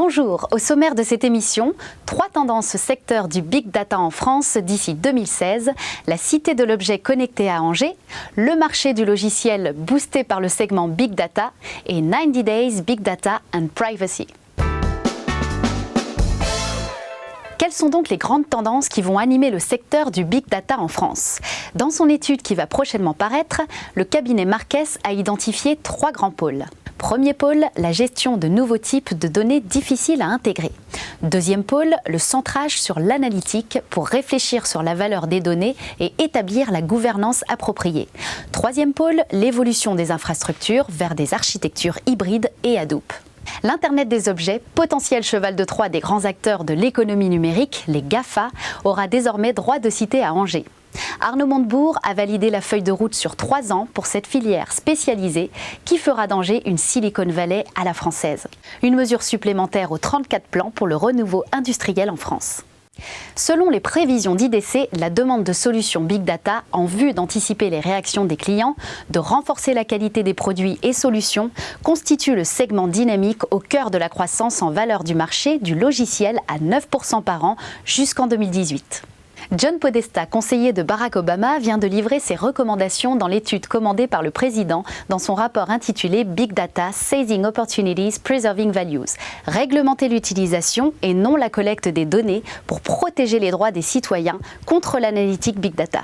Bonjour, au sommaire de cette émission, 3 tendances secteur du Big Data en France d'ici 2016, la cité de l'objet connecté à Angers, le marché du logiciel boosté par le segment Big Data et 90 Days Big Data and Privacy. Quelles sont donc les grandes tendances qui vont animer le secteur du Big Data en France? Dans son étude qui va prochainement paraître, le cabinet Marquès a identifié 3 grands pôles. Premier pôle, la gestion de nouveaux types de données difficiles à intégrer. Deuxième pôle, le centrage sur l'analytique pour réfléchir sur la valeur des données et établir la gouvernance appropriée. Troisième pôle, l'évolution des infrastructures vers des architectures hybrides et Hadoop. L'Internet des objets, potentiel cheval de Troie des grands acteurs de l'économie numérique, les GAFA, aura désormais droit de cité à Angers. Arnaud Montebourg a validé la feuille de route sur 3 ans pour cette filière spécialisée qui fera d'Angers une Silicon Valley à la française. Une mesure supplémentaire aux 34 plans pour le renouveau industriel en France. Selon les prévisions d'IDC, la demande de solutions Big Data en vue d'anticiper les réactions des clients, de renforcer la qualité des produits et solutions, constitue le segment dynamique au cœur de la croissance en valeur du marché du logiciel à 9% par an jusqu'en 2018. John Podesta, conseiller de Barack Obama, vient de livrer ses recommandations dans l'étude commandée par le président dans son rapport intitulé Big Data, Seizing Opportunities, Preserving Values. Réglementer l'utilisation et non la collecte des données pour protéger les droits des citoyens contre l'analytique Big Data.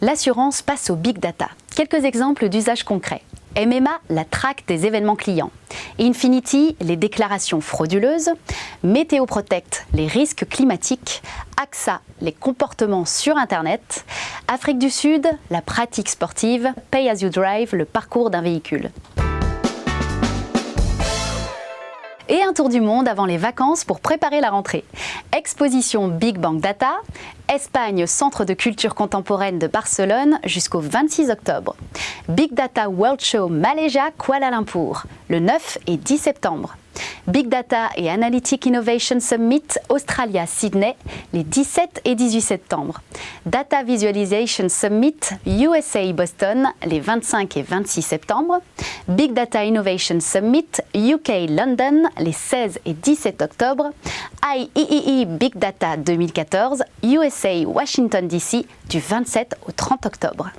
L'assurance passe au Big Data. Quelques exemples d'usages concrets. MMA, la traque des événements clients. Infinity, les déclarations frauduleuses. Météo Protect, les risques climatiques. AXA, les comportements sur Internet. Afrique du Sud, la pratique sportive. Pay as you drive, le parcours d'un véhicule. Et un tour du monde avant les vacances pour préparer la rentrée. Exposition Big Bang Data, Espagne, Centre de culture contemporaine de Barcelone jusqu'au 26 octobre. Big Data World Show Malaysia, Kuala Lumpur, le 9 et 10 septembre. Big Data et Analytic Innovation Summit Australia Sydney, les 17 et 18 septembre. Data Visualization Summit USA Boston, les 25 et 26 septembre. Big Data Innovation Summit UK London, les 16 et 17 octobre. IEEE Big Data 2014, USA Washington DC, du 27 au 30 octobre.